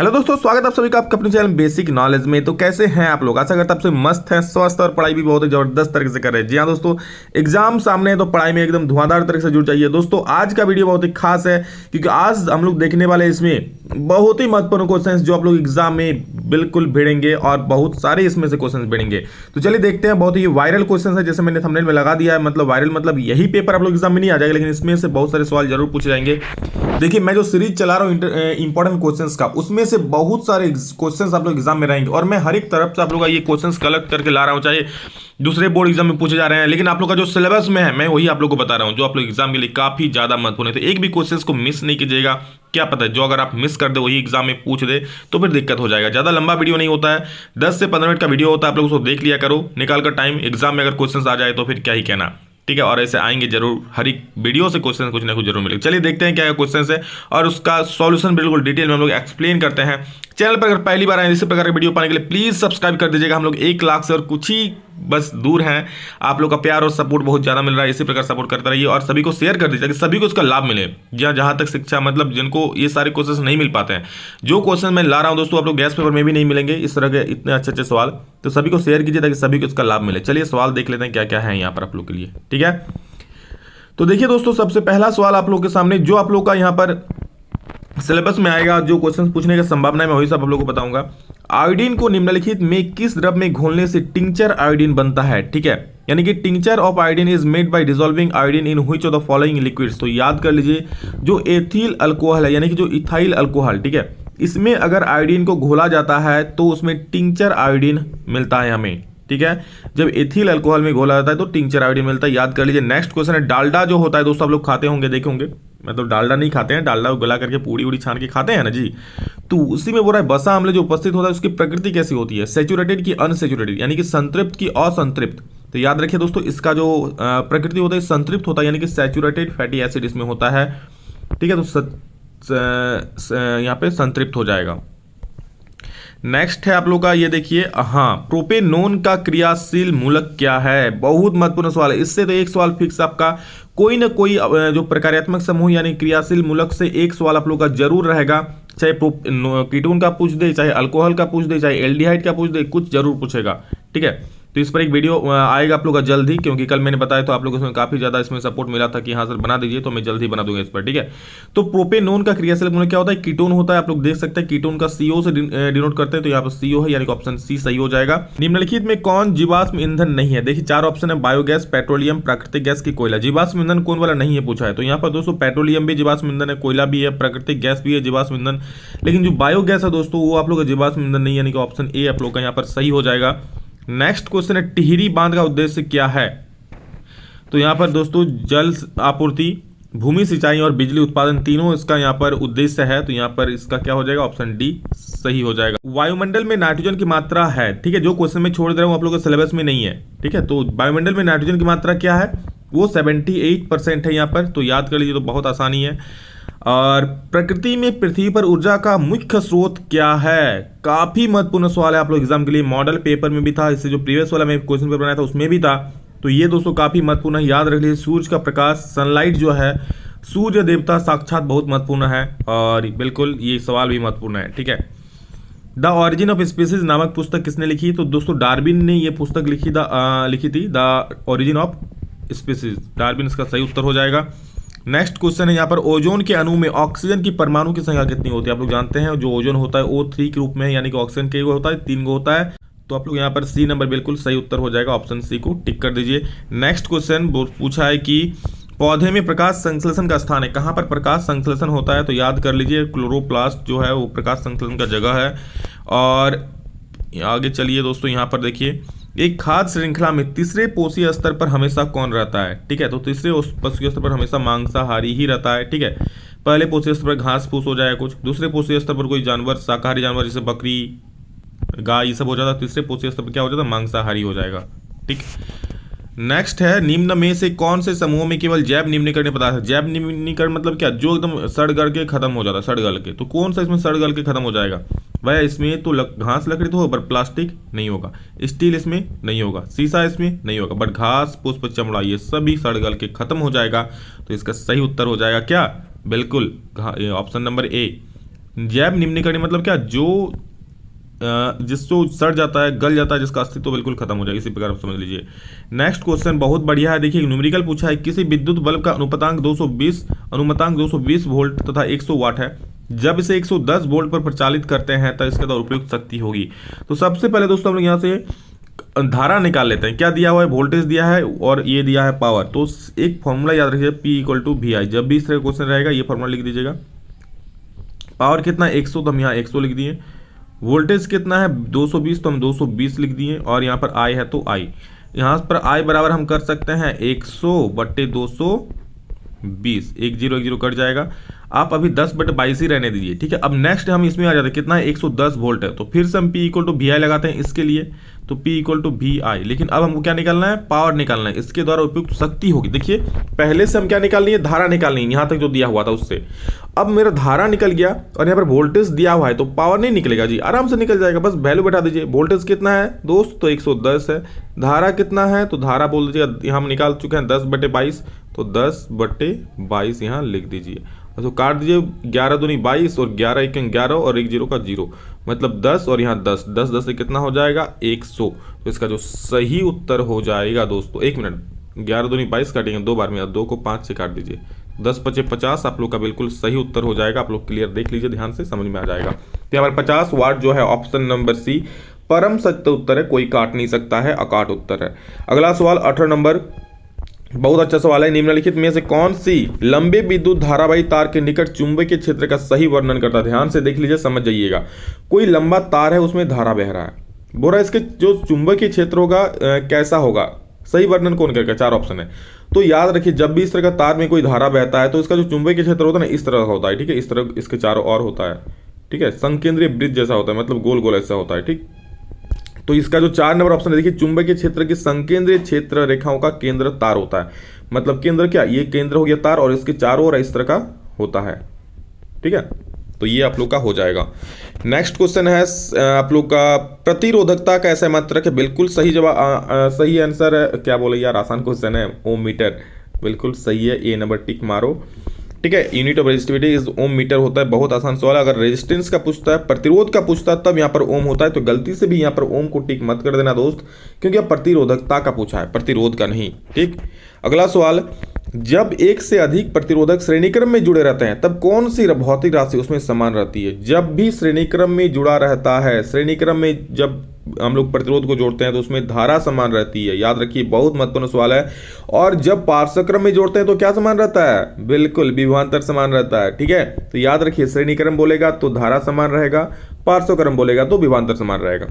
Hello दोस्तों, स्वागत है आप सभी का आपके अपने चैनल बेसिक नॉलेज में। तो कैसे हैं आप लोग? आशा करता आप सब मस्त हैं, स्वस्थ और पढ़ाई भी बहुत ही जबरदस्त तरीके से कर रहे हैं। जी हाँ दोस्तों, एग्जाम सामने है तो पढ़ाई में एकदम धुआंधार तरीके से जुड़ जाइए। दोस्तों आज का वीडियो बहुत ही खास है क्योंकि आज हम लोग देखने वाले इसमें बहुत ही महत्वपूर्ण क्वेश्चन जो आप लोग एग्जाम में बिल्कुल भिड़ेंगे और बहुत सारे इसमें से क्वेश्चन भिड़ेंगे। तो चलिए देखते हैं। बहुत ही वायरल क्वेश्चन है, जैसे मैंने थंबनेल में लगा दिया है। मतलब वायरल मतलब यही पेपर आप लोग एग्जाम में नहीं आ जाएगा, लेकिन इसमें से बहुत सारे सवाल जरूर पूछे जाएंगे। देखिए, मैं जो सीरीज चला रहा हूँ इंपॉर्टेंट क्वेश्चंस का, उसमें से बहुत सारे क्वेश्चंस आप लोग एग्जाम में रहेंगे और मैं हर एक तरफ से आप लोग का ये क्वेश्चंस कलेक्ट करके ला रहा हूँ। चाहे दूसरे बोर्ड एग्जाम में पूछे जा रहे हैं, लेकिन आप लोग का जो सिलेबस में है मैं वही आप लोग को बता रहा हूँ, जो आप लोग एग्जाम के लिए काफी ज्यादा महत्वपूर्ण है। तो एक भी क्वेश्चंस को मिस नहीं कीजिएगा। क्या पता है जो अगर आप मिस कर दे वही एग्जाम में पूछ दे तो फिर दिक्कत हो जाएगा। ज्यादा लंबा वीडियो नहीं होता है, 10 से 15 मिनट का वीडियो होता है। आप लोग उसको देख लिया करो निकाल कर टाइम। एग्जाम में अगर क्वेश्चंस आ जाए तो फिर क्या ही कहना, ठीक है। और ऐसे आएंगे जरूर, हर एक वीडियो से क्वेश्चन कुछ ना कुछ जरूर मिलेगा। चलिए देखते हैं क्या क्या क्वेश्चन है और उसका सॉल्यूशन बिल्कुल डिटेल में हम लोग एक्सप्लेन करते हैं। चैनल पर अगर पहली बार आए इसी प्रकार के वीडियो पाने के लिए प्लीज सब्सक्राइब कर दीजिएगा। हम लोग 1 लाख से और कुछ ही बस दूर हैं। आप लोग का प्यार और सपोर्ट बहुत ज्यादा मिल रहा है, इसी प्रकार सपोर्ट करते रहिए और सभी को शेयर कर दीजिए ताकि सभी को इसका लाभ मिले। जहां तक शिक्षा मतलब जिनको ये सारे क्वेश्चन नहीं मिल पाते हैं, जो क्वेश्चन मैं ला रहा हूं दोस्तों आप लोग गैस पेपर में भी नहीं मिलेंगे इस तरह के इतने अच्छे अच्छे सवाल। तो सभी को शेयर कीजिए ताकि सभी को इसका लाभ मिले। चलिए सवाल देख लेते हैं क्या क्या है यहाँ पर आप लोग के लिए, ठीक है। तो देखिए दोस्तों, सबसे पहला सवाल आप लोग के सामने जो आप लोग का यहाँ पर सिलेबस में आएगा, जो क्वेश्चन पूछने की संभावना है मैं वही सब आप लोगों को बताऊंगा। आयोडीन को निम्नलिखित में किस द्रव में घोलने से टिंचर आयोडीन बनता है, ठीक है। यानी कि tincture of iodine is made by dissolving iodine in which of the following liquids. तो याद कर लीजिए, जो एथिल अल्कोहल है यानी कि जो इथाइल अल्कोहल, ठीक है, इसमें अगर आयोडीन को घोला जाता है तो उसमें टिंचर आयोडीन मिलता है हमें, ठीक है। जब एथिल अल्कोहल में घोला जाता है तो टिंचर आयोडीन मिलता है, याद कर लीजिए। नेक्स्ट क्वेश्चन है, डालडा जो होता है दोस्तों आप लोग खाते होंगे, देखे होंगे। मतलब डालडा नहीं खाते हैं, डालडा गला करके पूड़ी उड़ी छान के खाते हैं ना जी। तो उसी में बोल रहा है वसा अम्ल जो उपस्थित होता है उसकी प्रकृति कैसी होती है, सैचुरेटेड की अनसैचुरेटेड, यानी कि संतृप्त की असंतृप्त। तो याद रखिए दोस्तों, इसका जो प्रकृति होता है संतृप्त होता है, यानी कि सैचुरेटेड फैटी एसिड इसमें होता है, ठीक है। तो यहाँ पे संतृप्त हो जाएगा। नेक्स्ट है आप लोग का, ये देखिए, हाँ, प्रोपेनोन का क्रियाशील मूलक क्या है। बहुत महत्वपूर्ण सवाल है। इससे तो एक सवाल फिक्स आपका कोई ना कोई जो प्रकार्यात्मक समूह यानी क्रियाशील मूलक से एक सवाल आप लोग का जरूर रहेगा। चाहे कीटोन का पूछ दे, चाहे अल्कोहल का पूछ दे, चाहे एल्डिहाइड का पूछ दे, कुछ जरूर पूछेगा, ठीक है। तो इस पर एक वीडियो आएगा आप लोग का जल्द ही, क्योंकि कल मैंने बताया तो आप लोग इसमें काफी ज्यादा इसमें सपोर्ट मिला था कि हाँ सर बना दीजिए, तो मैं जल्द ही बना दूंगा इस पर, ठीक है। तो प्रोपेनोन का क्रियाशील मूलक क्या होता है? कीटोन होता है। आप लोग देख सकते हैं कीटोन का CO से डिनोट करते हैं, तो यहाँ पर CO है, यानी कि ऑप्शन C सही हो जाएगा। निम्नलिखित में कौन जीवाश्म ईंधन नहीं है? देखिए 4 ऑप्शन है, बायोगैस, पेट्रोलियम, प्राकृतिक गैस की कोयला। जीवाश्म ईंधन कौन वाला नहीं है पूछा है, तो यहाँ पर दोस्तों पेट्रोलियम भी जीवाश्म ईंधन है, कोयला भी है, प्राकृतिक गैस भी है जीवाश्म ईंधन, लेकिन जो बायोगैस है दोस्तों वो आप लोग का जीवाश्म ईंधन नहीं, यानी कि ऑप्शन A आप लोग का यहाँ पर सही हो जाएगा। नेक्स्ट क्वेश्चन है, टिहरी बांध का उद्देश्य क्या है? तो यहां पर दोस्तों जल आपूर्ति, भूमि सिंचाई और बिजली उत्पादन तीनों इसका यहां पर उद्देश्य है, तो यहां पर इसका क्या हो जाएगा? ऑप्शन D सही हो जाएगा। वायुमंडल में नाइट्रोजन की मात्रा है, ठीक है, जो क्वेश्चन में छोड़ दे रहा हूं आप लोगों के सिलेबस में नहीं है, ठीक है। तो वायुमंडल में नाइट्रोजन की मात्रा क्या है? वो 78% है यहां पर, तो याद कर लीजिए, तो बहुत आसानी है। और प्रकृति में पृथ्वी पर ऊर्जा का मुख्य स्रोत क्या है? काफी महत्वपूर्ण सवाल है आप लोग एग्जाम के लिए, मॉडल पेपर में भी था, इससे जो प्रीवियस वाला मैं क्वेश्चन पेपर बनाया था उसमें भी था। तो ये दोस्तों काफी महत्वपूर्ण है, याद रख लीजिए। सूर्य का प्रकाश, सनलाइट जो है, सूर्य देवता साक्षात बहुत महत्वपूर्ण है और बिल्कुल ये सवाल भी महत्वपूर्ण है, ठीक है। द ऑरिजिन ऑफ स्पीसीज नामक पुस्तक किसने लिखी? तो दोस्तों डार्विन ने ये पुस्तक लिखी थी, the origin of species. Darwin इसका सही उत्तर हो जाएगा। नेक्स्ट क्वेश्चन है यहाँ पर, ओजोन के अणु में ऑक्सीजन की परमाणु की संख्या कितनी होती है? आप लोग जानते हैं जो ओजोन होता है O3 के रूप में, यानी कि ऑक्सीजन के होता है 3 गो होता है, तो आप लोग यहाँ पर C नंबर बिल्कुल सही उत्तर हो जाएगा, ऑप्शन C को टिक कर दीजिए। नेक्स्ट क्वेश्चन पूछा है कि पौधे में प्रकाश संश्लेषण का स्थान है, कहाँ पर प्रकाश संश्लेषण होता है? तो याद कर लीजिए, क्लोरोप्लास्ट जो है वो प्रकाश संश्लेषण का जगह है। और आगे चलिए दोस्तों, यहाँ पर देखिए, एक खाद्य श्रृंखला में तीसरे पोषीय स्तर पर हमेशा कौन रहता है? ठीक है, तो तीसरे पोषीय स्तर पर हमेशा मांसाहारी ही रहता है, ठीक है। पहले पोषीय स्तर पर घास फूस हो जाएगा कुछ, दूसरे पोषीय स्तर पर कोई जानवर, शाकाहारी जानवर जैसे बकरी, गाय, ये सब हो जाता है। तीसरे पोषीय स्तर पर क्या हो जाता है? मांसाहारी हो जाएगा, ठीक। नेक्स्ट है, निम्न में से कौन से समूह में केवल जैव निम्नीकरण पदार्थ है? जैव निम्नीकरण मतलब क्या? जो एकदम सड़ गल के खत्म हो जाता है, सड़ गल के। तो कौन सा इसमें सड़ गल के खत्म हो जाएगा? वह इसमें तो घास लकड़ी तो होगा, पर प्लास्टिक नहीं होगा, स्टील इसमें नहीं होगा, शीशा इसमें नहीं होगा, बट घास, पुष्प, चमड़ा ये सभी सड़ गल के खत्म हो जाएगा। तो इसका सही उत्तर हो जाएगा क्या? बिल्कुल ऑप्शन नंबर A, जैव निम्नीकरण मतलब क्या, जो जिसको सड़ जाता है, गल जाता है, जिसका अस्तित्व तो बिल्कुल खत्म हो जाए, इसी प्रकार आप समझ लीजिए। नेक्स्ट क्वेश्चन बहुत बढ़िया है, देखिए न्यूमेरिकल पूछा है, किसी विद्युत बल्ब का अनुपातांक 220 वोल्ट तथा 100 वाट है। जब इसे 110 वोल्ट पर प्रचालित करते हैं तो इसके द्वारा उपयुक्त शक्ति होगी। तो सबसे पहले दोस्तों हम लोग यहाँ से धारा निकाल लेते हैं। क्या दिया हुआ है, वोल्टेज दिया है और ये दिया है पावर। तो एक फॉर्मूला याद रखिए, P=VI। जब भी इस तरह का क्वेश्चन रहेगा ये फॉर्मूला लिख दीजिएगा। पावर कितना है 100, तो हम यहाँ 100 लिख दिए। वोल्टेज कितना है 220, तो हम 220 लिख दिए। और यहाँ पर I है तो I, यहाँ पर I बराबर हम कर सकते हैं 100/220। 10 कट जाएगा। आप अभी 10/22 ही रहने दीजिए, ठीक है। अब नेक्स्ट हम इसमें आ जाते हैं, कितना है 110 वोल्ट है, तो फिर से हम P=VI लगाते हैं इसके लिए, तो P=VI। लेकिन अब हमको क्या निकालना है, पावर निकालना है, इसके द्वारा उपयुक्त शक्ति होगी। देखिए पहले से हम क्या निकालनी है, धारा निकालनी है, यहाँ तक जो दिया हुआ था उससे। अब मेरा धारा निकल गया और यहाँ पर वोल्टेज दिया हुआ है, तो पावर नहीं निकलेगा जी, आराम से निकल जाएगा। बस वैल्यू बैठा दीजिए। वोल्टेज कितना है दोस्त, तो 110 है। धारा कितना है, तो धारा बोल दीजिएगा, यहाँ हम निकाल चुके हैं 10/22, तो 10/22 यहाँ लिख दीजिए। तो काट दीजिए, 11 दूनी 22 और 11 1 11 और 1 0 का 0, मतलब 10 और यहाँ 10 10 से कितना हो जाएगा 100। तो इसका जो सही उत्तर हो जाएगा दोस्तों, 1 मिनट, 11 दूनी 22 काटेंगे 2 बार में, 2 को 5 से काट दीजिए, 10×5 = 50 आप लोग का बिल्कुल सही उत्तर हो जाएगा। आप लोग क्लियर देख लीजिए, ध्यान से समझ में आ जाएगा। तो हमारे 50 वाट जो है ऑप्शन नंबर सी परम सत्य उत्तर है, कोई काट नहीं सकता है, अकाट उत्तर है। अगला सवाल 18 नंबर, बहुत अच्छा सवाल है। निम्नलिखित में से कौन सी लंबे विद्युत धारावाही तार के निकट चुंबकीय क्षेत्र का सही वर्णन करता है। ध्यान से देख लीजिए, समझ जाइएगा। कोई लंबा तार है, उसमें धारा बह रहा है, बोल रहा है इसके जो चुंबकीय क्षेत्र होगा कैसा होगा, सही वर्णन कौन करेगा। 4 ऑप्शन है। तो याद रखिए, जब भी इस तरह का तार में कोई धारा बहता है तो इसका जो चुंबकीय क्षेत्र होता है ना, इस तरह का होता है, ठीक है। इस तरह इसके चारों ओर होता है, ठीक है। संकेंद्रीय वृत्त जैसा होता है, मतलब गोल गोल ऐसा होता है, ठीक। तो इसका जो 4 नंबर ऑप्शन है, देखिए चुंबकीय क्षेत्र की संकेंद्रीय क्षेत्र रेखाओं का केंद्र तार होता है। मतलब केंद्र क्या, ये केंद्र हो गया तार और इसके चारों ओर इस तरह का होता है, ठीक है। तो ये आप लोग का हो जाएगा। नेक्स्ट क्वेश्चन है आप लोग का, प्रतिरोधकता का ऐसा मात्रक है। बिल्कुल सही जवाब, सही आंसर है। क्या बोले यार, आसान क्वेश्चन है, ओम मीटर। बिल्कुल सही है, ए नंबर टिक मारो, ठीक है। Unit of resistivity is ohm metre होता है। बहुत आसान सवाल है। अगर रेजिस्टेंस का पूछता है, प्रतिरोध का पूछता है, तब यहाँ पर ओम होता है। तो गलती से भी यहाँ पर ओम को टिक मत कर देना दोस्त, क्योंकि अब प्रतिरोधकता का पूछा है, प्रतिरोध का नहीं, ठीक। अगला सवाल, जब एक से अधिक प्रतिरोधक श्रेणीक्रम में जुड़े रहते हैं तब कौन सी भौतिक राशि उसमें समान रहती है। जब भी श्रेणीक्रम में जुड़ा रहता है, श्रेणीक्रम में जब हम लोग प्रतिरोध को जोड़ते हैं तो उसमें धारा समान रहती है। याद रखिए, बहुत महत्वपूर्ण सवाल है। और जब पार्श्वक्रम में जोड़ते हैं तो क्या समान रहता है, बिल्कुल विभवांतर समान रहता है, ठीक है। तो याद रखिए, श्रेणीक्रम बोलेगा तो धारा समान रहेगा, पार्श्वक्रम बोलेगा तो विभवांतर समान रहेगा।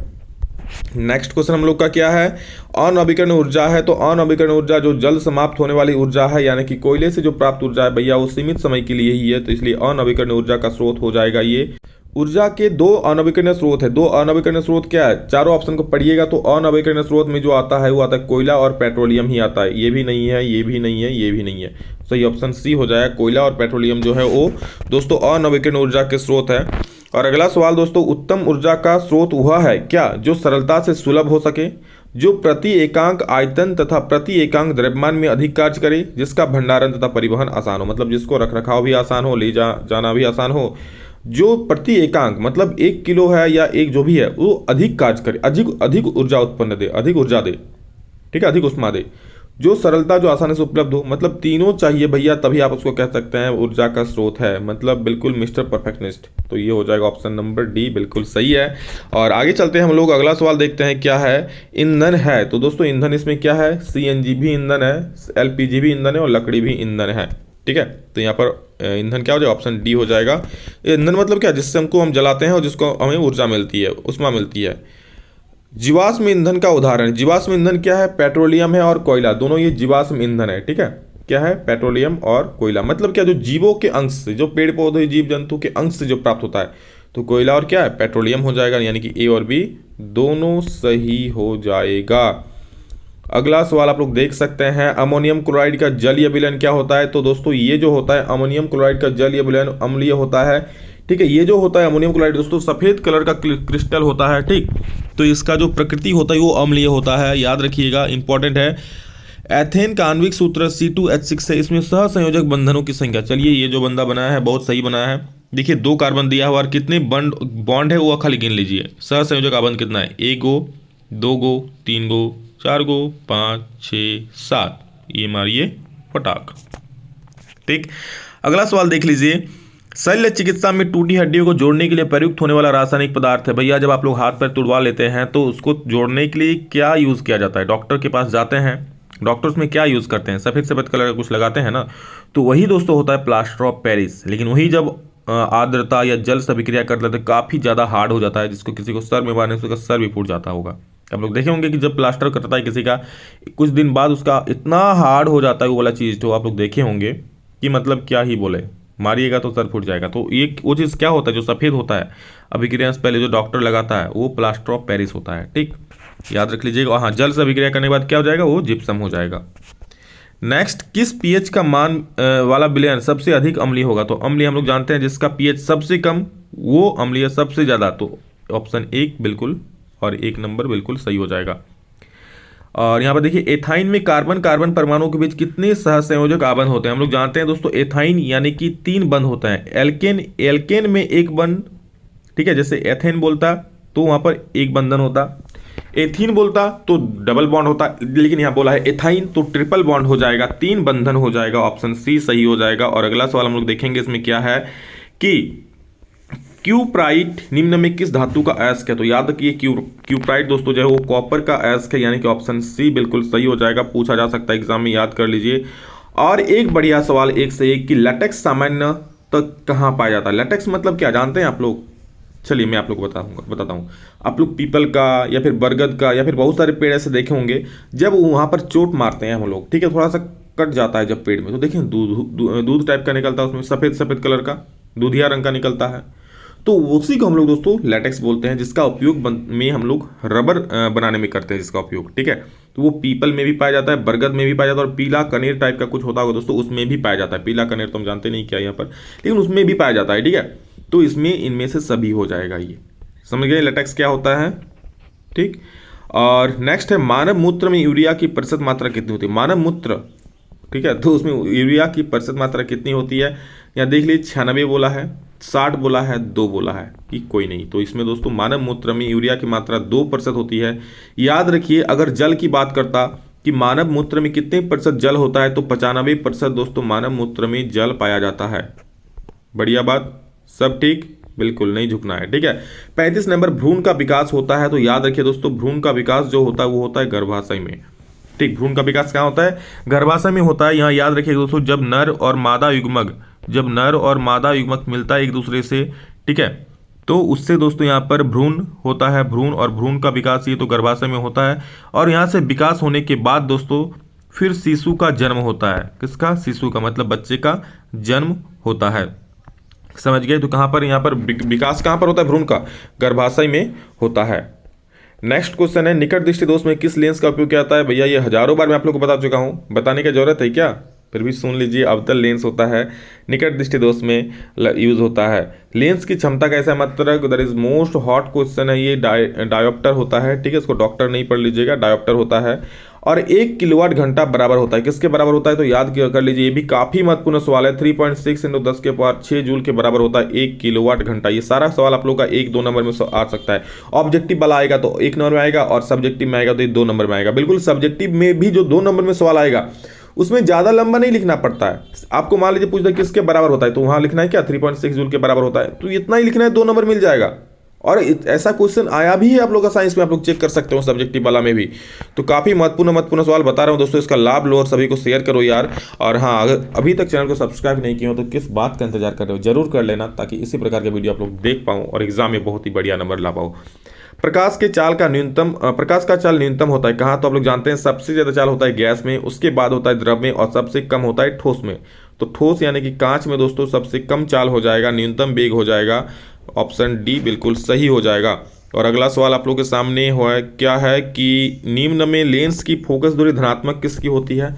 नेक्स्ट क्वेश्चन हम लोग का क्या है, अनवीकरण ऊर्जा है। तो अनवीकरण ऊर्जा जो जल्द समाप्त होने वाली ऊर्जा है, यानी कि कोयले से जो प्राप्त ऊर्जा है भैया, वो सीमित समय के लिए ही है। तो इसलिए अनवीकरण ऊर्जा का स्रोत हो जाएगा ये। ऊर्जा के 2 अनवीकरणीय स्रोत है। 2 अनवीकरणीय स्रोत क्या है, चारों ऑप्शन को पढ़िएगा। तो अनवीकरणीय स्रोत में जो आता है वो आता है कोयला और पेट्रोलियम ही आता है। ये भी नहीं है, ये भी नहीं है, ये भी नहीं है। सही ऑप्शन सी हो जाएगा, कोयला और पेट्रोलियम जो है वो दोस्तों अनवीकरणीय ऊर्जा के स्रोत है। और अगला सवाल दोस्तों, उत्तम ऊर्जा का स्रोत वह है क्या जो सरलता से सुलभ हो सके, जो प्रति एकांक आयतन तथा प्रति एकांक द्रव्यमान में अधिक कार्य करे, जिसका भंडारण तथा परिवहन आसान हो, मतलब जिसको रखरखाव भी आसान हो, ले जाना भी आसान हो, जो प्रति एकांक मतलब 1 किलो है या एक जो भी है वो अधिक कार्य करे, अधिक ऊर्जा उत्पन्न दे, अधिक ऊर्जा दे, ठीक है, अधिक उष्मा दे, जो सरलता जो आसानी से उपलब्ध हो। मतलब तीनों चाहिए भैया, तभी आप उसको कह सकते हैं ऊर्जा का स्रोत है, मतलब बिल्कुल मिस्टर परफेक्शनिस्ट। तो ये हो जाएगा ऑप्शन नंबर डी, बिल्कुल सही है। और आगे चलते हैं हम लोग, अगला सवाल देखते हैं क्या है। ईंधन है, तो दोस्तों ईंधन इसमें क्या है, CNG भी ईंधन है, LPG भी ईंधन है और लकड़ी भी ईंधन है, ठीक है। तो यहाँ पर ईंधन क्या हो जाएगा, ऑप्शन डी हो जाएगा। ईंधन मतलब क्या, जिससे हमको हम जलाते हैं और जिसको हमें ऊर्जा मिलती है, उष्मा मिलती है। जीवाश्म ईंधन का उदाहरण, जीवाश्म ईंधन क्या है, पेट्रोलियम है और कोयला, दोनों ये जीवाश्म ईंधन है, ठीक है। क्या है, पेट्रोलियम और कोयला। मतलब क्या, जो जीवों के अंश से, जो पेड़ पौधे जीव जंतु के अंश से जो प्राप्त होता है, तो कोयला और क्या है, पेट्रोलियम हो जाएगा। यानी कि ए और बी दोनों सही हो जाएगा। अगला सवाल आप लोग देख सकते हैं, अमोनियम क्लोराइड का जलीय विलयन क्या होता है। तो दोस्तों ये जो होता है अमोनियम क्लोराइड का जलीय विलयन अम्लीय होता है, ठीक है। ये जो होता है अमोनियम क्लोराइड दोस्तों सफेद कलर का क्रिस्टल होता है, ठीक। तो इसका जो प्रकृति होता है वो अम्लीय होता है, याद रखिएगा, इंपॉर्टेंट है। एथेन का आणविक सूत्र C2H6 है। इसमें सहसंयोजक बंधनों की संख्या, चलिए ये जो बंदा बनाया है बहुत सही बनाया है, देखिए 2 कार्बन दिया हुआ और कितने बॉन्ड है वो खाली गिन लीजिए। सहसंयोजक आबंध कितना है, 1 गो, 2 गो, 3 गो, 4 गो, 5, 6, 7, ये मारिए फटाक। ठीक, अगला सवाल देख लीजिए। शल्य चिकित्सा में टूटी हड्डियों को जोड़ने के लिए प्रयुक्त होने वाला रासायनिक पदार्थ है। भैया जब आप लोग हाथ पैर तुड़वा लेते हैं तो उसको जोड़ने के लिए क्या यूज किया जाता है? डॉक्टर के पास जाते हैं, डॉक्टर उसमें क्या यूज करते हैं? सफेद सफेद कलर का कुछ लगाते हैं ना, तो वही दोस्तों होता है प्लास्टर ऑफ पेरिस। लेकिन वही जब आर्द्रता या जल से अभिक्रिया कर लेते काफी ज्यादा हार्ड हो जाता है, जिसको किसी को सर में मारने से उसका सर भी फूट जाता होगा। आप लोग देखे होंगे कि जब प्लास्टर करता है किसी का, कुछ दिन बाद उसका इतना हार्ड हो जाता है वो वाला चीज, तो आप लोग देखे होंगे कि मतलब क्या ही बोले, मारिएगा तो सर फूट जाएगा। तो ये वो चीज़ क्या होता है जो सफ़ेद होता है अभिक्रिया से पहले जो डॉक्टर लगाता है वो प्लास्टर ऑफ पेरिस होता है। ठीक, याद रख लीजिएगा। हाँ, जल से अभिक्रिया करने के बाद क्या हो जाएगा, वो जिप्सम हो जाएगा। नेक्स्ट, किस पीएच का मान वाला विलयन सबसे अधिक अम्लीय होगा? तो अम्लीय हम लोग जानते हैं जिसका पीएच सबसे कम वो अम्लीय सबसे ज़्यादा, तो ऑप्शन 1 बिल्कुल और 1 नंबर बिल्कुल सही हो जाएगा। और यहाँ पर देखिए एथाइन में कार्बन कार्बन परमाणुओं के बीच कितने सहसंयोजक आबंध होते हैं? हम लोग जानते हैं दोस्तों एथाइन यानी कि 3 बंध होता है। एल्केन, एल्केन में 1 बंध, ठीक है, जैसे एथेन बोलता तो वहां पर 1 बंधन होता, एथीन बोलता तो डबल बॉन्ड होता, लेकिन यहाँ बोला है एथाइन तो ट्रिपल बॉन्ड हो जाएगा, 3 बंधन हो जाएगा, ऑप्शन सी सही हो जाएगा। और अगला सवाल हम लोग देखेंगे इसमें क्या है कि क्यूप्राइट निम्न में किस धातु का अयस्क है? तो याद रखिए क्यूप्राइट दोस्तों जो है वो कॉपर का अयस्क है, यानी कि ऑप्शन सी बिल्कुल सही हो जाएगा। पूछा जा सकता है एग्जाम में, याद कर लीजिए। और एक बढ़िया सवाल एक से एक कि लैटेक्स सामान्य तो कहाँ पाया जाता है? लैटेक्स मतलब क्या जानते हैं आप लोग? चलिए मैं आप लोग को बताता हूँ। आप लोग पीपल का या फिर बरगद का या फिर बहुत सारे पेड़ ऐसे देखे होंगे, जब वहाँ पर चोट मारते हैं हम लोग, ठीक है, थोड़ा सा कट जाता है जब पेड़ में, तो देखिए दूध टाइप का निकलता है, उसमें सफ़ेद सफ़ेद कलर का दूधिया रंग का निकलता है, तो उसी को हम लोग दोस्तों लैटेक्स बोलते हैं, जिसका उपयोग में हम लोग रबर बनाने में करते हैं जिसका उपयोग, ठीक है। तो वो पीपल में भी पाया जाता है, बरगद में भी पाया जाता है, और पीला कनेर टाइप का कुछ होता होगा दोस्तों, उसमें भी पाया जाता है। पीला कनेर तो हम जानते नहीं क्या यहाँ पर, लेकिन उसमें भी पाया जाता है, ठीक है। तो इसमें इनमें से सभी हो जाएगा, ये समझ गए लैटेक्स क्या होता है, ठीक। और नेक्स्ट है मानव मूत्र में यूरिया की प्रतिशत मात्रा कितनी होती है? मानव मूत्र, ठीक है, तो उसमें यूरिया की प्रतिशत मात्रा कितनी होती है? यहाँ देख लीजिए 96 बोला है, 60 बोला है, 2 बोला है कि कोई नहीं। तो इसमें दोस्तों मानव मूत्र में यूरिया की मात्रा 2% होती है। याद रखिए अगर जल की बात करता कि मानव मूत्र में कितने प्रतिशत जल होता है, तो 95% दोस्तों मानव मूत्र में जल पाया जाता है। बढ़िया बात, सब ठीक, बिल्कुल नहीं झुकना है, ठीक है। 35 नंबर भ्रूण का विकास होता है, तो याद रखिए दोस्तों भ्रूण का विकास जो होता है वो होता है गर्भाशय में, ठीक। भ्रूण का विकास कहाँ होता है? गर्भाशय में होता है। यहाँ याद रखिए दोस्तों जब नर और मादा युग्मक मिलता है एक दूसरे से, ठीक है, तो उससे दोस्तों यहाँ पर भ्रूण होता है, भ्रूण, और भ्रूण का विकास ये तो गर्भाशय में होता है। और यहाँ से विकास होने के बाद दोस्तों फिर शिशु का जन्म होता है। किसका? शिशु का, मतलब बच्चे का जन्म होता है, समझ गए। तो कहाँ पर यहाँ पर विकास कहाँ पर होता है? भ्रूण का, गर्भाशय में होता है। नेक्स्ट क्वेश्चन है निकट दृष्टि दोष में किस लेंस का उपयोग किया जाता है? भैया ये हजारों बार मैं आप लोग को बता चुका हूँ, बताने की जरूरत है क्या? फिर भी सुन लीजिए, अवतल लेंस होता है, निकट दृष्टि दोष में यूज होता है। लेंस की क्षमता कैसा है? मतलब that is most hot question है ये। डायोप्टर होता है, ठीक है, इसको डॉक्टर नहीं पढ़ लीजिएगा, डायोप्टर होता है। और 1 किलोवाट घंटा बराबर होता है, किसके बराबर होता है? तो याद कर लीजिए, ये भी काफी महत्वपूर्ण सवाल है। 3.6 × 10⁶ जूल के बराबर होता है 1 किलोवाट घंटा। ये सारा सवाल आप लोग का 1-2 नंबर में आ सकता है। ऑब्जेक्टिव वाला आएगा तो 1 नंबर में आएगा, और सब्जेक्टिव में आएगा तो 2 नंबर में आएगा। बिल्कुल सब्जेक्टिव में भी जो 2 नंबर में सवाल आएगा उसमें ज्यादा लंबा नहीं लिखना पड़ता है। आपको मान लीजिए पूछता है किसके बराबर होता है, तो वहां लिखना है क्या? 3.6 जूल के बराबर होता है, तो इतना ही लिखना है, 2 नंबर मिल जाएगा। और ऐसा क्वेश्चन आया भी है आप लोग का साइंस में, आप लोग चेक कर सकते हो सब्जेक्टिव वाला में भी। तो काफी महत्वपूर्ण सवाल बता रहा हूँ दोस्तों, इसका लाभ लो और सभी को शेयर करो यार। और हाँ, अगर अभी तक चैनल को सब्सक्राइब नहीं किए हो तो किस बात का इंतजार कर रहे हो, जरूर कर लेना, ताकि इसी प्रकार के वीडियो आप लोग देख पाओ और एग्जाम में बहुत ही बढ़िया नंबर ला पाओ। प्रकाश का चाल न्यूनतम होता है कहाँ? तो आप लोग जानते हैं सबसे ज्यादा चाल होता है गैस में, उसके बाद होता है द्रव में, और सबसे कम होता है ठोस में। तो ठोस यानी कि कांच में दोस्तों सबसे कम चाल हो जाएगा, न्यूनतम वेग हो जाएगा, ऑप्शन डी बिल्कुल सही हो जाएगा। और अगला सवाल आप लोग के सामने हुआ क्या है कि निम्न में लेंस की फोकस दूरी धनात्मक किसकी होती है?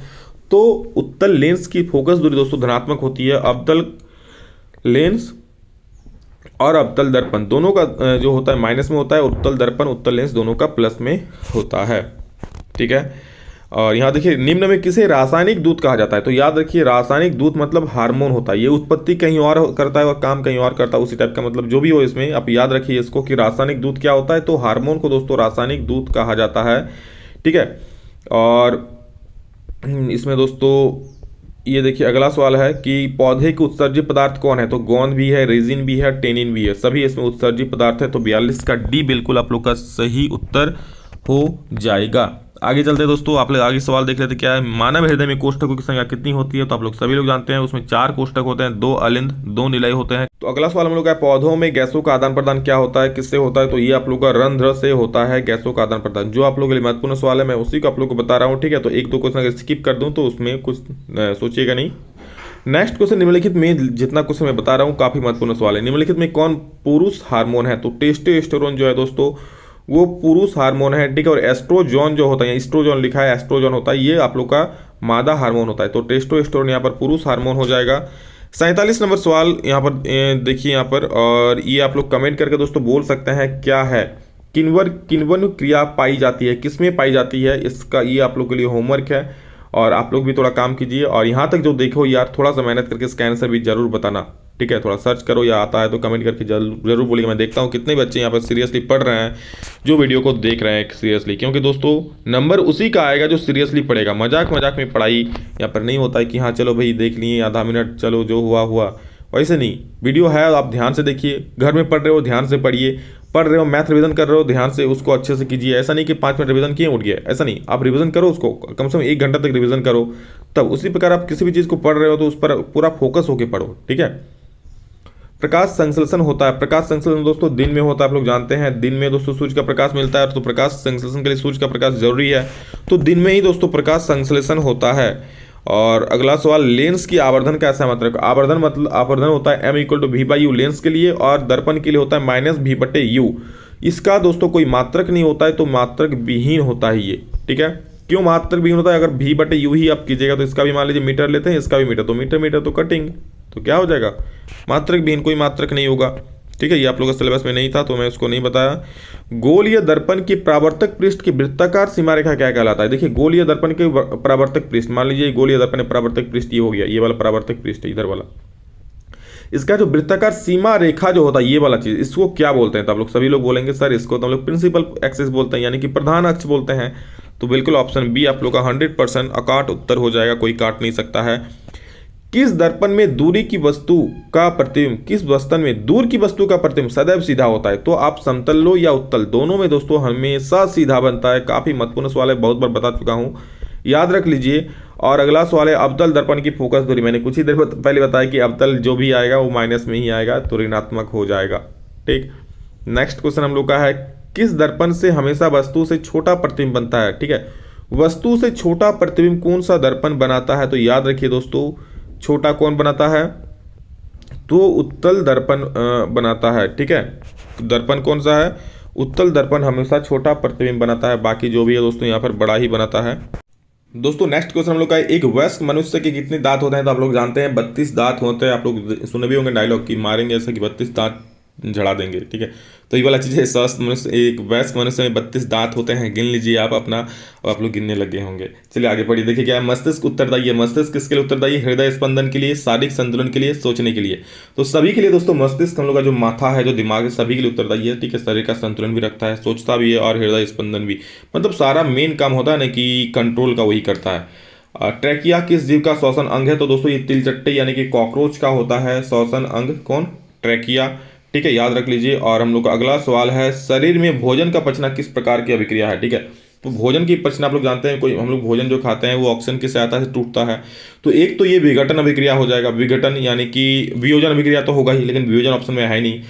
तो उत्तल लेंस की फोकस दूरी दोस्तों धनात्मक होती है। अवतल लेंस और अवतल दर्पण दोनों का जो होता है माइनस में होता है, उत्तल दर्पण उत्तल लेंस दोनों का प्लस में होता है, ठीक है। और यहाँ देखिए निम्न में किसे रासायनिक दूध कहा जाता है, तो याद रखिए रासायनिक दूध मतलब हार्मोन होता है, ये उत्पत्ति कहीं और करता है और काम कहीं और करता है, उसी टाइप का मतलब जो भी हो इसमें आप याद रखिए इसको कि रासायनिक दूध क्या होता है, तो हार्मोन को दोस्तों रासायनिक दूध कहा जाता है। ठीक है, और इसमें दोस्तों ये देखिए अगला सवाल है कि पौधे के उत्सर्जित पदार्थ कौन है, तो गोंद भी है, रेजिन भी है, टेनिन भी है, सभी इसमें उत्सर्जित पदार्थ है, तो 42 का डी बिल्कुल आप लोग का सही उत्तर हो जाएगा। आगे चलते हैं दोस्तों, आप लोग आगे सवाल देख लेते क्या है, मानव हृदय में कोष्ठकों की संख्या कितनी होती है, तो आप लोग सभी लोग जानते हैं उसमें 4 कोष्ठक होते हैं, 2 अलिंद 2 निलय होते हैं। तो अगला सवाल हम लोग का पौधों में गैसों का आदान प्रदान क्या होता है, किससे होता है, तो ये आप लोग का रंध्र से होता है गैसों का आदान प्रदान, जो आप लोग के लिए महत्वपूर्ण सवाल है मैं उसी को आप लोग को बता रहा हूँ। ठीक है, तो 1-2 क्वेश्चन अगर स्किप कर दूँ तो उसमें कुछ सोचिएगा नहीं। नेक्स्ट क्वेश्चन, निम्नलिखित में जितना क्वेश्चन मैं बता रहा हूँ काफी महत्वपूर्ण सवाल है, निम्नलिखित में कौन पुरुष हार्मोन है, तो टेस्टोस्टेरोन जो है दोस्तों वो पुरुष हार्मोन है। ठीक है, और एस्ट्रोजोन जो होता है, एस्ट्रोजोन लिखा है, एस्ट्रोजोन होता है, ये आप लोग का मादा हार्मोन होता है, तो टेस्टोस्टेरोन यहाँ पर पुरुष हार्मोन हो जाएगा। 47 नंबर सवाल यहाँ पर देखिए यहाँ पर, और ये आप लोग कमेंट करके दोस्तों बोल सकते हैं क्या है, किन्वन क्रिया पाई जाती है, किसमें पाई जाती है, इसका ये आप लोग के लिए होमवर्क है और आप लोग भी थोड़ा काम कीजिए, और यहाँ तक जो देखो यार थोड़ा सा मेहनत करके इसका आंसर भी जरूर बताना। ठीक है, थोड़ा सर्च करो या आता है तो कमेंट करके जरूर बोलिए। मैं देखता हूँ कितने बच्चे यहाँ पर सीरियसली पढ़ रहे हैं, जो वीडियो को देख रहे हैं सीरियसली, क्योंकि दोस्तों नंबर उसी का आएगा जो सीरियसली पढ़ेगा। मजाक मजाक में पढ़ाई यहाँ पर नहीं होता है कि हाँ चलो भाई देख लिए आधा मिनट, चलो जो हुआ हुआ, वैसे नहीं। वीडियो है आप ध्यान से देखिए, घर में पढ़ रहे हो ध्यान से पढ़िए, पढ़ रहे हो मैथ रिवीजन कर रहे हो ध्यान से उसको अच्छे से कीजिए। ऐसा नहीं कि 5 मिनट रिवीजन किए उठ गया, ऐसा नहीं, आप रिवीजन करो उसको कम से कम 1 घंटा तक रिवीजन करो, तब उसी प्रकार आप किसी भी चीज़ को पढ़ रहे हो तो उस पर पूरा फोकस होकर पढ़ो। ठीक है, प्रकाश संश्लेषण होता है, प्रकाश संश्लेषण दोस्तों दिन में होता है, आप लोग जानते हैं दिन में दोस्तों सूर्य का प्रकाश मिलता है, तो प्रकाश संश्लेषण के लिए सूर्य का प्रकाश जरूरी है, तो दिन में ही दोस्तों प्रकाश संश्लेषण होता है। और अगला सवाल, लेंस की आवर्धन का ऐसा मतलब, आवर्धन मतलब आवर्धन होता है m=v/u लेंस के लिए, और दर्पण के लिए होता है -v/u। इसका दोस्तों कोई मात्रक नहीं होता है, तो मात्रक विहीन होता है ये। ठीक है, क्यों मात्रक विहीन होता है, अगर v/u ही आप कीजिएगा तो इसका भी मान लीजिए मीटर लेते हैं, इसका भी मीटर, तो मीटर मीटर तो कटिंग, तो क्या हो जाएगा मात्रक विहीन, कोई मात्रक नहीं होगा। ठीक है, ये आप लोगों के सिलेबस में नहीं था तो मैं उसको नहीं बताया। गोलीय दर्पण की परावर्तक पृष्ठ की वृत्ताकार सीमा रेखा क्या कहलाता है, देखिए गोलीय दर्पण के परावर्तक पृष्ठ, मान लीजिए गोलीय दर्पण में परावर्तक पृष्ठ ये हो गया, ये वाला परावर्तक पृष्ठ इधर वाला, इसका जो वृत्ताकार सीमा रेखा जो होता है ये वाला चीज, इसको क्या बोलते हैं, तो आप लोग सभी लोग बोलेंगे सर इसको तो हम लोग प्रिंसिपल एक्सिस बोलते हैं, यानी कि प्रधान अक्ष बोलते हैं, तो बिल्कुल ऑप्शन बी आप लोग का 100% अकाट उत्तर हो जाएगा, कोई काट नहीं सकता है। किस दर्पण में दूरी की वस्तु का प्रतिबिंब, किस बर्तन में दूर की वस्तु का प्रतिबिंब सदैव सीधा होता है, तो आप समतल लो या उत्तल, दोनों में दोस्तों हमेशा सीधा बनता है। काफी महत्वपूर्ण सवाल है, बहुत बार बता चुका हूं, याद रख लीजिए। और अगला सवाल है, अवतल दर्पण की फोकस दूरी, मैंने कुछ ही देर पहले बताया कि अवतल जो भी आएगा वो माइनस में ही आएगा, तो ऋणात्मक हो जाएगा। ठीक, नेक्स्ट क्वेश्चन हम लोग का है, किस दर्पण से हमेशा वस्तु से छोटा प्रतिबिंब बनता है। ठीक है, वस्तु से छोटा प्रतिबिंब कौन सा दर्पण बनाता है, तो याद रखिए दोस्तों छोटा कौन बनाता है, तो उत्तल दर्पण बनाता है। ठीक है, दर्पण कौन सा है, उत्तल दर्पण हमेशा छोटा प्रतिबिंब बनाता है, बाकी जो भी है दोस्तों यहाँ पर बड़ा ही बनाता है। दोस्तों नेक्स्ट क्वेश्चन हम लोग का है, एक वयस्क मनुष्य के कितने दांत होते हैं, तो आप लोग जानते हैं 32 दांत होते हैं, आप लोग सुने भी होंगे डायलॉग की मारेंगे ऐसा कि 32 दांत झड़ा देंगे। ठीक है, तो ये वाला चीज़ है, स्वस्थ मनुष्य एक वयस्क मनुष्य में 32 दांत होते हैं, गिन लीजिए आप अपना, और आप लोग गिनने लगे होंगे। चलिए आगे बढ़िए, देखिए क्या है, मस्तिष्क उत्तरदायी है, मस्तिष्क किसके लिए उत्तरदायी, हृदय स्पंदन के लिए, शारीरिक संतुलन के लिए, सोचने के लिए, तो सभी के लिए दोस्तों मस्तिष्क हम लोग का जो माथा है, जो दिमाग है, सभी के लिए उत्तरदायी है। ठीक है, शरीर का संतुलन भी रखता है, सोचता भी है, और हृदय स्पंदन भी, मतलब सारा मेन काम होता है ना कि कंट्रोल का वही करता है। ट्रैकिया किस जीव का श्वसन अंग है, तो दोस्तों ये तिलचट्टे यानी कि कॉकरोच का होता है श्वसन अंग, कौन, ट्रैकिया। ठीक है, याद रख लीजिए। और हम लोग का अगला सवाल है, शरीर में भोजन का पचना किस प्रकार की अभिक्रिया है। ठीक है, तो भोजन की पचना आप लोग जानते हैं, कोई हम लोग भोजन जो खाते हैं वो ऑक्सीजन की सहायता से टूटता है, तो एक तो ये विघटन अभिक्रिया हो जाएगा, विघटन यानी कि वियोजन अभिक्रिया तो होगा ही, लेकिन वियोजन ऑप्शन में है नहीं।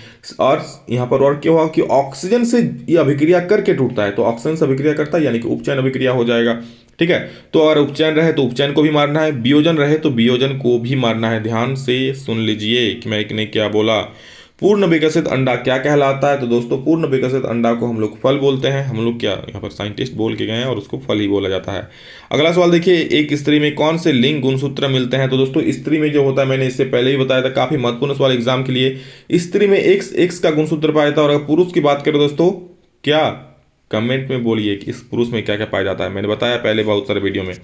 और यहाँ पर और क्या होगा कि ऑक्सीजन से ये अभिक्रिया करके टूटता है, तो ऑक्सीजन से अभिक्रिया करता है यानी कि उपचयन अभिक्रिया हो जाएगा। ठीक है, तो अगर उपचयन रहे तो उपचयन को भी मारना है, वियोजन रहे तो वियोजन को भी मारना है। ध्यान से सुन लीजिए कि मैंने क्या बोला। पूर्ण विकसित अंडा क्या कहलाता है, तो दोस्तों पूर्ण विकसित अंडा को हम लोग फल बोलते हैं, हम लोग क्या यहाँ पर साइंटिस्ट बोल के गए हैं, और उसको फल ही बोला जाता है। अगला सवाल देखिए, एक स्त्री में कौन से लिंग गुणसूत्र मिलते हैं, तो दोस्तों स्त्री में जो होता है, मैंने इससे पहले ही बताया था, काफी महत्वपूर्ण सवाल एग्जाम के लिए, स्त्री में एक्स का गुणसूत्र पाया था, और अगर पुरुष की बात करें दोस्तों क्या कमेंट में बोलिए कि इस पुरुष में क्या क्या पाया जाता है। मैंने बताया पहले बहुत सारे वीडियो में।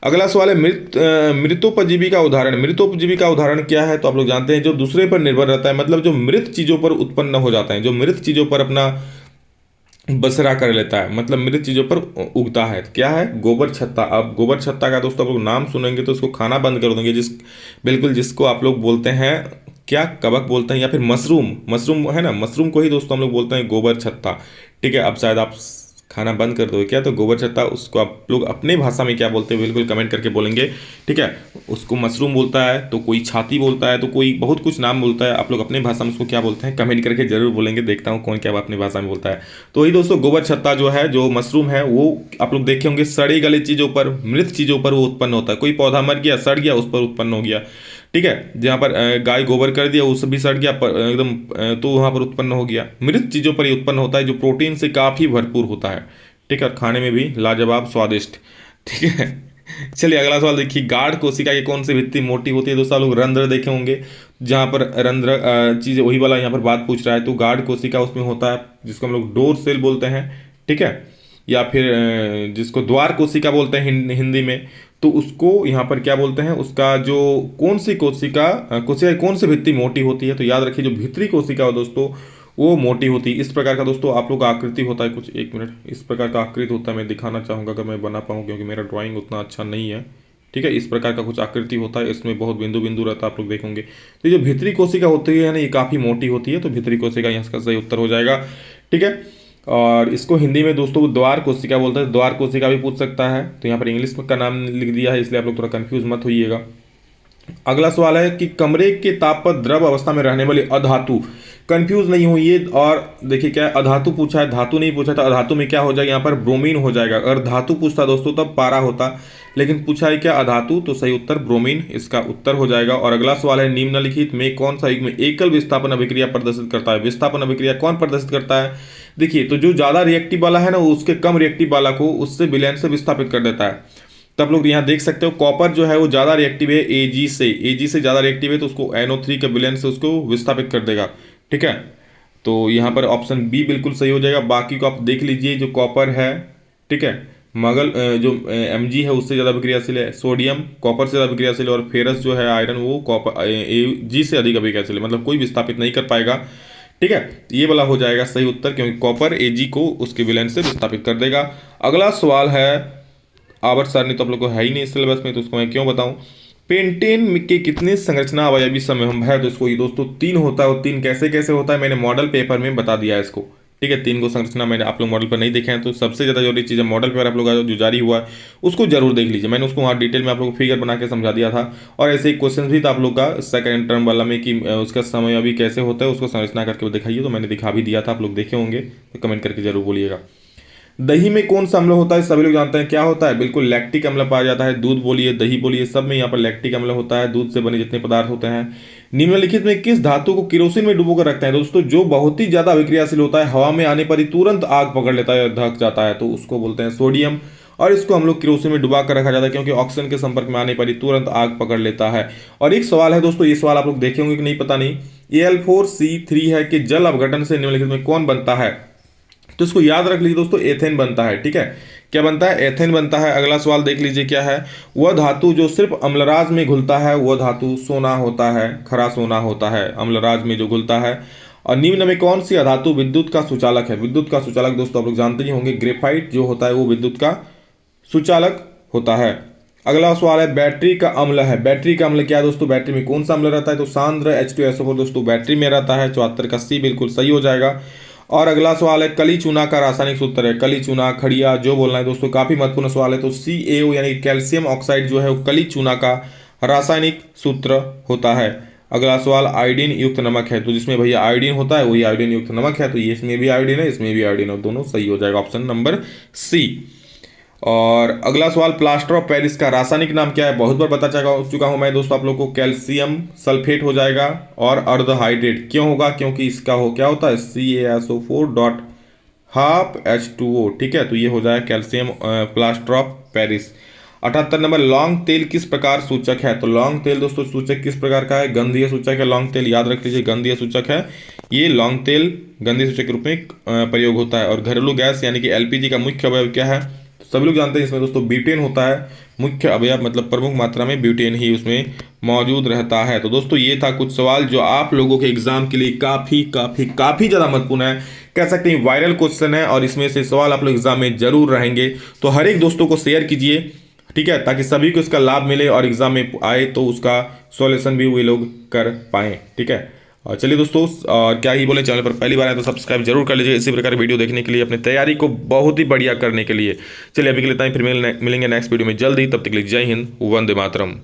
अगला सवाल है मृतोपजीवी का उदाहरण। मृतोपजीवी का उदाहरण क्या है? तो आप लोग जानते हैं जो दूसरे पर निर्भर रहता है, मतलब जो मृत चीजों पर उत्पन्न हो जाता है, जो मृत चीजों पर अपना बसरा कर लेता है, मतलब मृत चीजों पर उगता है। क्या है? गोबर छत्ता। अब गोबर छत्ता का दोस्तों आप लोग नाम सुनेंगे तो उसको खाना बंद कर देंगे। बिल्कुल जिसको आप लोग बोलते हैं क्या, कवक बोलते हैं, या फिर मशरूम। मशरूम है ना, मशरूम को ही दोस्तों हम लोग बोलते हैं गोबर छत्ता। ठीक है, अब शायद आप खाना बंद कर दो क्या, तो गोबर छत्ता उसको आप लोग अपने भाषा में क्या बोलते हैं बिल्कुल कमेंट करके बोलेंगे। ठीक है, उसको मशरूम बोलता है, तो कोई छाती बोलता है, तो कोई बहुत कुछ नाम बोलता है। आप लोग अपने भाषा में उसको क्या बोलते हैं कमेंट करके जरूर बोलेंगे, देखता हूँ कौन क्या अपनी भाषा में बोलता है। तो वही दोस्तों गोबर छत्ता जो है, जो मशरूम है, वो आप लोग देखे होंगे सड़ी गली चीज़ों पर, मृत चीज़ों पर वो उत्पन्न होता है। कोई पौधा मर गया, सड़ गया, उस पर उत्पन्न हो गया। ठीक है, जहाँ पर गाय गोबर कर दिया उस भी सड़ गया एकदम, तो वहाँ पर उत्पन्न हो गया। मृत चीज़ों पर ही उत्पन्न होता है, जो प्रोटीन से काफ़ी भरपूर होता है। ठीक है, और खाने में भी लाजवाब स्वादिष्ट। ठीक है, चलिए अगला सवाल देखिए। गाढ़ कोशिका की कौन सी भित्ति मोटी होती है? दोस्तों लोग रंध्र देखे होंगे, जहाँ पर रंध्र चीज़ वही वाला यहाँ पर बात पूछ रहा है। तो गाढ़ कोशिका उसमें होता है जिसको हम लोग डोर सेल बोलते हैं। ठीक है, या फिर जिसको द्वार कोशिका बोलते हैं हिंदी में, तो उसको यहाँ पर क्या बोलते हैं, उसका जो कौन सी कोशिका कोशिका कौन सी भित्ति मोटी होती है? तो याद रखिए जो भीतरी कोशिका हो दोस्तों वो मोटी होती है। इस प्रकार का दोस्तों आप लोग का आकृति होता है कुछ, एक मिनट, इस प्रकार का आकृति होता है। मैं दिखाना चाहूँगा अगर मैं बना पाऊँ, क्योंकि मेरा ड्राइंग उतना अच्छा नहीं है। ठीक है, इस प्रकार का कुछ आकृति होता है, इसमें बहुत बिंदु बिंदु रहता है, आप लोग देखेंगे। तो ये जो भीतरी कोशिका होती है ना, ये काफ़ी मोटी होती है, तो भीतरी कोशिका यहाँ का सही उत्तर हो जाएगा। ठीक है, और इसको हिंदी में दोस्तों द्वार कोशिका बोलते हैं। द्वार कोशिका भी पूछ सकता है, तो यहाँ पर इंग्लिश का नाम लिख दिया है, इसलिए आप लोग थोड़ा कंफ्यूज मत होइएगा। अगला सवाल है कि कमरे के ताप पर द्रव अवस्था में रहने वाली अधातु। कंफ्यूज नहीं होइए, और देखिए क्या है, अधातु पूछा है, धातु नहीं पूछा था। अधातु में क्या हो जाएगा, यहाँ पर ब्रोमीन हो जाएगा। अगर धातु पूछता दोस्तों तब पारा होता, लेकिन पूछा है क्या अधातु, तो सही उत्तर ब्रोमीन इसका उत्तर हो जाएगा। और अगला सवाल है निम्नलिखित में कौन सा युग्म एकल विस्थापन अभिक्रिया प्रदर्शित करता है? विस्थापन अभिक्रिया कौन प्रदर्शित करता है? देखिए, तो जो ज्यादा रिएक्टिव वाला है ना, उसके कम रिएक्टिव वाला को उससे विलयन से विस्थापित कर देता है। तब लोग यहाँ देख सकते हो कॉपर जो है वो ज़्यादा रिएक्टिव है एजी से ज़्यादा रिएक्टिव है, तो उसको NO3 के विलयन से उसको विस्थापित कर देगा। ठीक है, तो यहाँ पर ऑप्शन बी बिल्कुल सही हो जाएगा। बाकी को आप देख लीजिए, जो कॉपर है, ठीक है, जो Mg है उससे ज़्यादा अभिक्रियाशील है, सोडियम कॉपर से ज़्यादा अभिक्रियाशील है, और फेरस जो है आयरन वो कॉपर Ag से अधिक अभिक्रियाशील है, मतलब कोई विस्थापित नहीं कर पाएगा। ठीक है, ये वाला हो जाएगा सही उत्तर, क्योंकि कॉपर Ag को उसके विलयन से विस्थापित कर देगा। अगला सवाल है आवर्त सारणी, तो आप लोग को है ही नहीं सिलेबस में, तो उसको मैं क्यों बताऊं। पेंटेन के कितने संरचना अवयवी समूह है? तो इसको ये दोस्तों 3 होता है, और 3 कैसे कैसे होता है मैंने मॉडल पेपर में बता दिया है इसको। ठीक है, 3 को संरचना मैंने, आप लोग मॉडल पर नहीं देखे हैं तो सबसे ज़्यादा जरूरी चीज़ है मॉडल पेपर आप लोग का जो जारी हुआ है उसको जरूर देख लीजिए। मैंने उसको वहाँ डिटेल में आप लोग को फिगर बना के समझा दिया था, और ऐसे ही क्वेश्चन भी था आप लोग का सेकंड टर्म वाला में कि उसका समय अभी कैसे होता है उसको संरचना करके दिखाइए, तो मैंने दिखा भी दिया था, आप लोग देखे होंगे, तो कमेंट करके जरूर बोलिएगा। दही में कौन सा अम्ल होता है? सभी लोग जानते हैं क्या होता है, बिल्कुल लैक्टिक अम्ल पाया जाता है। दूध बोलिए, दही बोलिए, सब में यहाँ पर लैक्टिक अम्ल होता है, दूध से बने जितने पदार्थ होते हैं। निम्नलिखित में किस धातु को केरोसिन में डुबो कर रखते हैं? दोस्तों जो बहुत ही ज्यादा अभिक्रियाशील होता है, हवा में आने पर ही तुरंत आग पकड़ लेता है, धक जाता है, तो उसको बोलते हैं सोडियम। और इसको हम लोग केरोसिन में डुबा कर रखा जाता है, क्योंकि ऑक्सीजन के संपर्क में आने पर ही तुरंत आग पकड़ लेता है। और एक सवाल है दोस्तों, ये सवाल आप लोग देखे होंगे कि नहीं पता नहीं, Al4C3 है कि जल अपघटन से निम्नलिखित में कौन बनता है? तो इसको याद रख लीजिए दोस्तों, एथेन बनता है। ठीक है, क्या बनता है? एथेन बनता है। अगला सवाल देख लीजिए क्या है, वह धातु जो सिर्फ अम्लराज में घुलता है वह धातु सोना होता है, खरा सोना होता है, अम्लराज में जो घुलता है। और निम्न में कौन सी अधातु विद्युत का सुचालक है? विद्युत का सुचालक दोस्तों आप लोग जानते ही होंगे, ग्रेफाइट जो होता है वो विद्युत का सुचालक होता है। अगला सवाल है बैटरी का अम्ल है। बैटरी का अम्ल क्या है दोस्तों? बैटरी में कौन सा अम्ल रहता है? तो सांद्र H2SO4 दोस्तों बैटरी में रहता है। 74 का सी बिल्कुल सही हो जाएगा। और अगला सवाल है कली चूना का रासायनिक सूत्र है। कली चूना, खड़िया जो बोलना है दोस्तों, काफी महत्वपूर्ण सवाल है। तो CaO यानी कैल्शियम ऑक्साइड जो है वो कली चूना का रासायनिक सूत्र होता है। अगला सवाल आयोडीन युक्त नमक है, तो जिसमें भैया आयोडीन होता है वही आयोडीन युक्त नमक है, तो ये इसमें भी आयोडीन है, इसमें भी आयोडीन है, दोनों सही हो जाएगा, ऑप्शन नंबर सी। और अगला सवाल प्लास्टर ऑफ पेरिस का रासायनिक नाम क्या है? बहुत बार बता चुका हूं मैं दोस्तों आप लोग को, कैल्शियम सल्फेट हो जाएगा और अर्धहाइड्रेट। क्यों होगा? क्योंकि इसका क्या होता है CaSO4.12H2O। ठीक है, तो ये हो जाएगा calcium plaster of Paris. 78 number, लौंग तेल किस प्रकार सूचक है? तो लौंग तेल दोस्तों सूचक किस प्रकार का है? गंधीय सूचक है लौंग तेल, याद रख लीजिए गंधीय सूचक है। ये लौंग तेल गंधीय सूचक के रूप में प्रयोग होता है। और घरेलू गैस यानी कि एलपीजी का मुख्य अवयव क्या है? सभी लोग जानते हैं इसमें दोस्तों ब्यूटेन होता है मुख्य अवयव, मतलब प्रमुख मात्रा में ब्यूटेन ही उसमें मौजूद रहता है। तो दोस्तों ये था कुछ सवाल जो आप लोगों के एग्जाम के लिए काफी काफी काफी ज्यादा महत्वपूर्ण है, कह सकते हैं वायरल क्वेश्चन है, और इसमें से सवाल आप लोग एग्जाम में जरूर रहेंगे। तो हर एक दोस्तों को शेयर कीजिए, ठीक है, ताकि सभी को इसका लाभ मिले और एग्जाम में आए तो उसका सॉल्यूशन भी वे लोग कर पाएं, ठीक है। और चलिए दोस्तों, और क्या ही बोले, चैनल पर पहली बार आए तो सब्सक्राइब जरूर कर लीजिए इसी प्रकार वीडियो देखने के लिए, अपनी तैयारी को बहुत ही बढ़िया करने के लिए। चलिए अभी के लिए इतना ही, फिर मिलेंगे नेक्स्ट वीडियो में जल्दी, तब तक के लिए जय हिंद, वंदे मातरम।